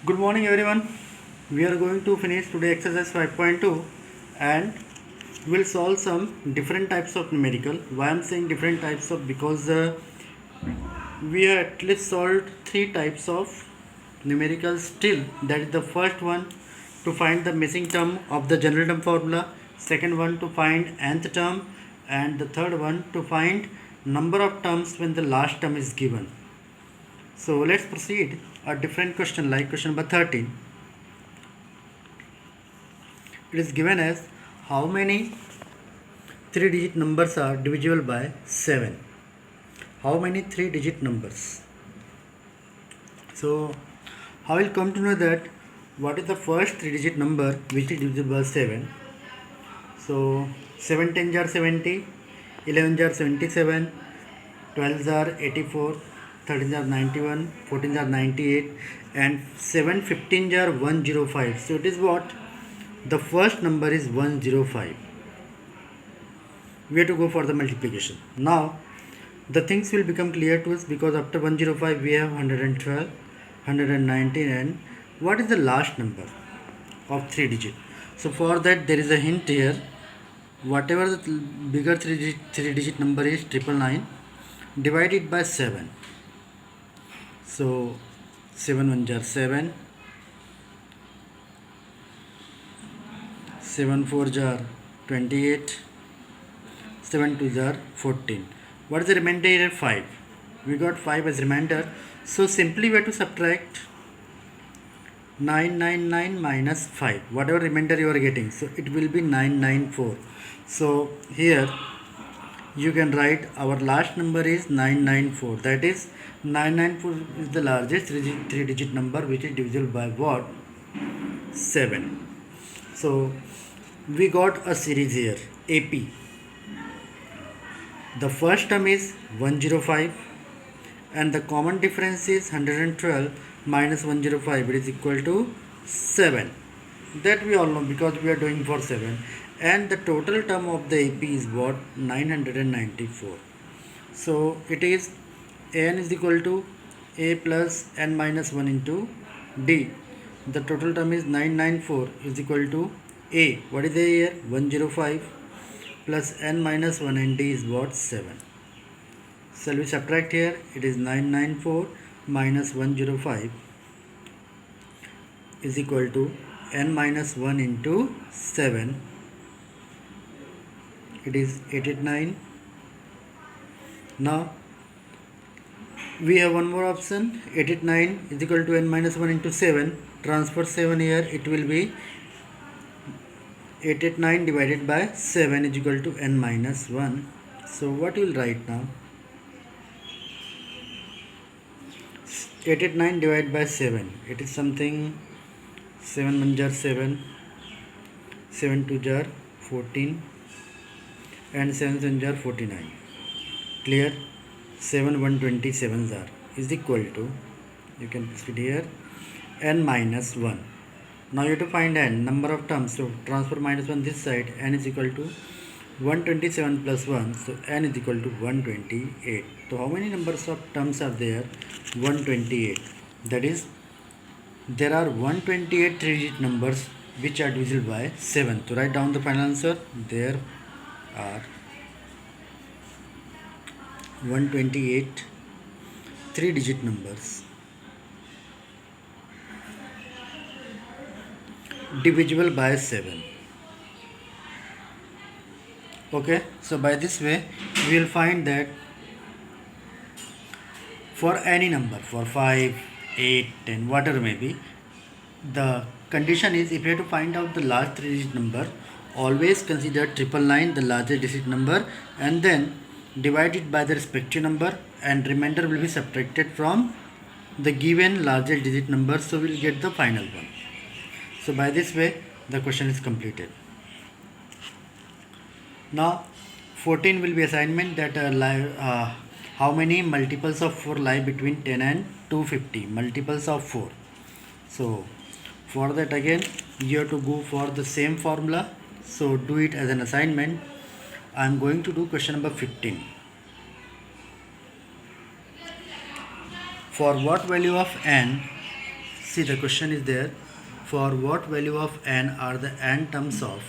Good morning everyone. We are going to finish today exercise 5.2 and we'll solve some different types of numerical. Why I'm saying different types of because we have at least solved three types of numericals still. That is the first one to find the missing term of the general term formula, second one to find nth term, and the third one to find number of terms when the last term is given. So let's proceed. A different question like question number 13. It is given as how many 3-digit numbers are divisible by 7. How many 3-digit numbers? So how will come to know that what is the first 3-digit number which is divisible by 7? So 7 10s are 70, 11s are 77, 12s are 84, 13s are 91, 14s are 98, and 7 15s are 105. So it is what? The first number is 105. We have to go for the multiplication. Now the things will become clear to us because after 105 we have 112, 119, and what is the last number of 3 digit? So for that there is a hint here. Whatever the bigger 3 digit number is 999, divide it by 7. So 7 1s are 7, 7 4s are 28, 7 2s are 14. What is the remainder here? 5. We got 5 as remainder. So simply we have to subtract 999 minus 5. Whatever remainder you are getting. So it will be 994. So here you can write our last number is 994. That is 994 is the largest 3-digit number which is divisible by what? 7. So we got a series here AP. The first term is 105 and the common difference is 112 minus 105. It is equal to 7. That we all know because we are doing for 7. And the total term of the AP is what? 994. So it is n is equal to a plus n minus 1 into d. The total term is 994 is equal to a. What is a here? 105 plus n minus 1 and d is what? 7. Shall we subtract here? It is 994 minus 105 is equal to n minus 1 into 7. It is 889. Now we have one more option. 889 is equal to n minus 1 into 7. Transfer 7 here. It will be 889 divided by 7 is equal to n minus 1. So what you will write now? 889 divided by 7. It is something 7 1s are 7, 7 2s are 14, and 7 7s are 49. Clear? 7 127s are is equal to, you can proceed here, n minus 1. Now you have to find n, number of terms. So transfer minus 1 this side, n is equal to 127 plus 1. So n is equal to 128. So how many numbers of terms are there? 128. That is, there are 128 3-digit numbers which are divisible by 7. To write down the final answer, there are 128 3-digit numbers divisible by 7. Okay, so by this way we will find that for any number, for 5 8 10 whatever may be, the condition is if you have to find out the last 3-digit number, always consider 999 the largest digit number and then divide it by the respective number and remainder will be subtracted from the given largest digit number, so we will get the final one. So by this way the question is completed. Now 14 will be assignment that how many multiples of 4 lie between 10 and 250, multiples of 4. So for that again you have to go for the same formula, so do it as an assignment. I am going to do question number 15. For what value of n See, the question is there, for what value of n are the n terms of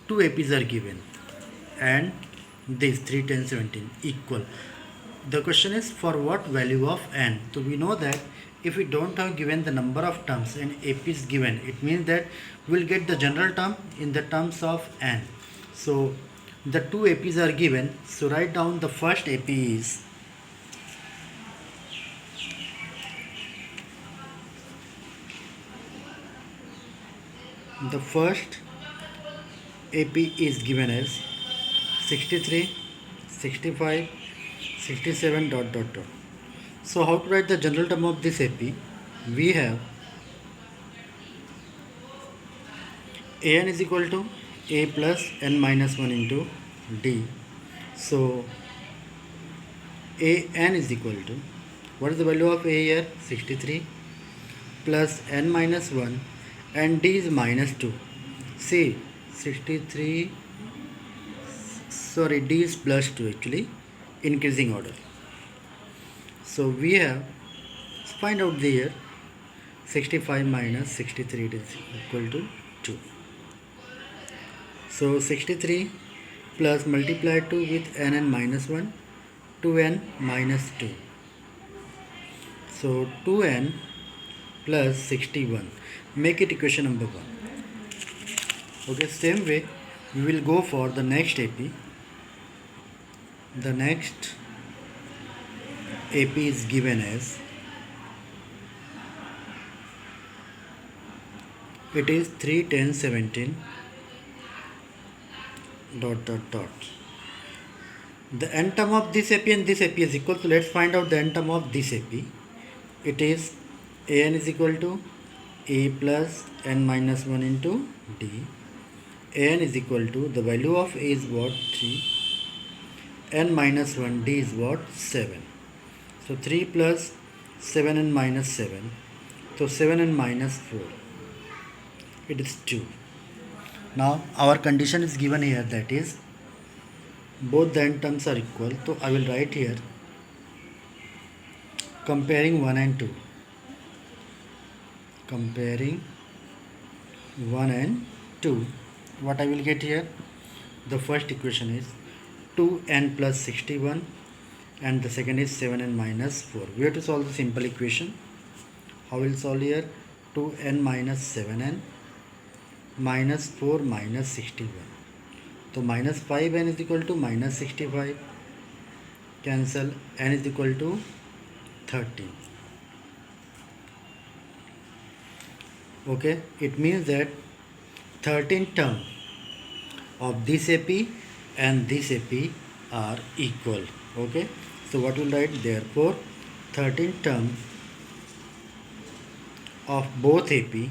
two APs are given and this 3, 10, 17 equal. The question is for what value of n. So we know that if we don't have given the number of terms and AP is given, it means that we'll get the general term in the terms of n. So the two APs are given, so write down the first AP is the first AP is given as 63, 65, 67 dot dot dot. So how to write the general term of this AP? We have an is equal to a plus n minus 1 into d. So an is equal to, what is the value of a here? 63 plus n minus 1 and d is minus 2. See, 63, sorry, d is plus 2 actually, increasing order. So we have, find out the here, 65 minus 63, it is equal to 2. So 63 plus multiply 2 with n minus 1, 2n minus 2. So 2n plus 61, make it equation number 1. Okay, same way we will go for the next AP. The next AP is given as, it is 3, 10, 17 dot dot dot. The n term of this AP and this AP is equal, so let's find out the n term of this AP. It is an is equal to a plus n minus 1 into d. An is equal to, the value of a is what? 3, n minus 1, d is what? 7. So 3 plus 7n minus 7, so 7n minus 4, it is 2. Now our condition is given here, that is both the n terms are equal. So I will write here comparing 1 and 2. Comparing 1 and 2, what I will get here? The first equation is 2n plus 61 and the second is 7n minus 4. We have to solve the simple equation. How will solve here? 2n minus 7n minus 4 minus 61. So minus 5n is equal to minus 65. Cancel, n is equal to 13. Okay, it means that 13 terms of this AP and this AP are equal. Okay, so what will write? Therefore 13 terms of both AP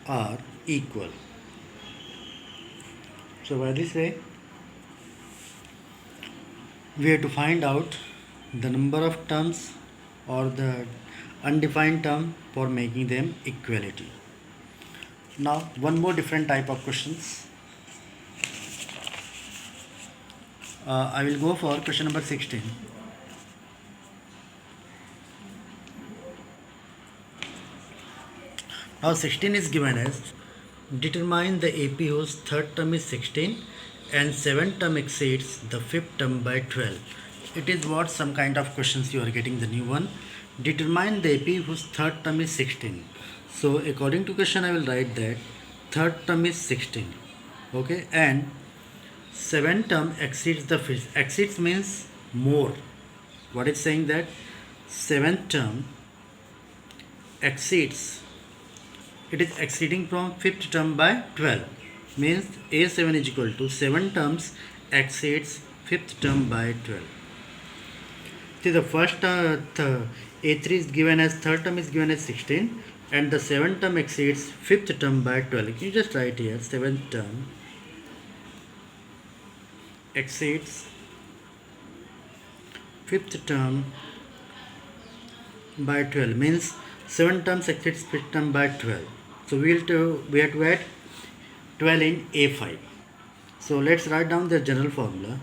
are equal. So by this way we have to find out the number of terms or the undefined term for making them equality. Now one more different type of questions. I will go for question number 16. Now 16 is given as, determine the AP whose third term is 16 and seventh term exceeds the fifth term by 12. It is what some kind of questions you are getting, the new one. Determine the AP whose third term is 16. So according to question I will write that third term is 16. Okay, and seventh term exceeds the fifth. Exceeds means more. What is saying that seventh term exceeds, it is exceeding from fifth term by 12. Means A7 is equal to 7 terms exceeds fifth term by 12. See, the first A3 is given as, third term is given as 16 and the seventh term exceeds fifth term by 12. You just write here seventh term exceeds fifth term by 12, means 7 terms exceeds fifth term by 12. So we have to add 12 in A5. So let's write down the general formula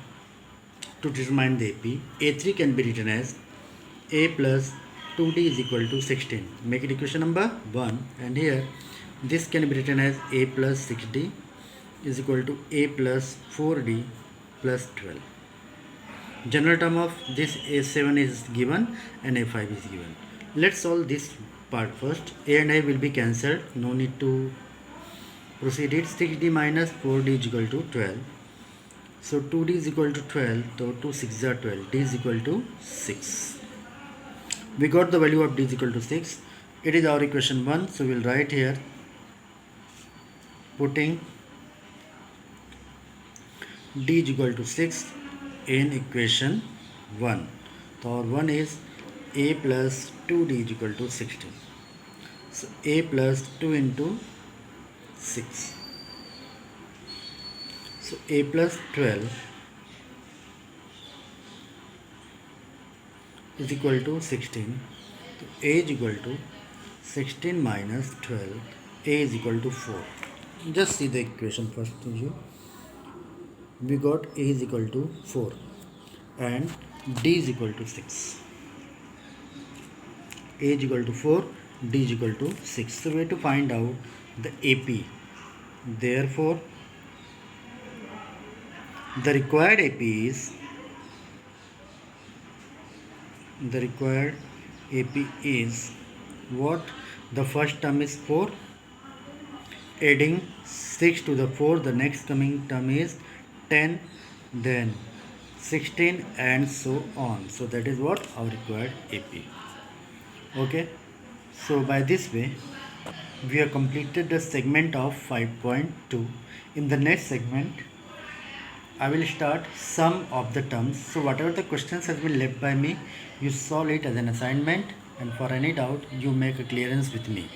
to determine the AP. A3 can be written as A plus 2d is equal to 16. Make it equation number 1, and here this can be written as a plus 6d is equal to a plus 4d plus 12. General term of this a7 is given and a5 is given. Let's solve this part first. A and I will be cancelled, no need to proceed it. 6d minus 4d is equal to 12. So 2d is equal to 12, so 2 6 are 12, d is equal to 6. We got the value of d is equal to 6. It is our equation 1, so we will write here, putting d is equal to 6 in equation 1. So our 1 is a plus 2d is equal to 16. So a plus 2 into 6. So a plus 12 is equal to 16. So a is equal to 16 minus 12. A is equal to 4. Just see the equation first to you. We got a is equal to 4 and d is equal to 6. A is equal to 4, d is equal to 6. So we have to find out the AP. Therefore, the required AP is what? The first term is 4. Adding 6 to the 4, the next coming term is 10, then 16, and so on. So that is what our required AP. Okay, so by this way we have completed the segment of 5.2. In the next segment I will start sum of the terms. So whatever the questions has been left by me, you solve it as an assignment, and for any doubt you make a clearance with me.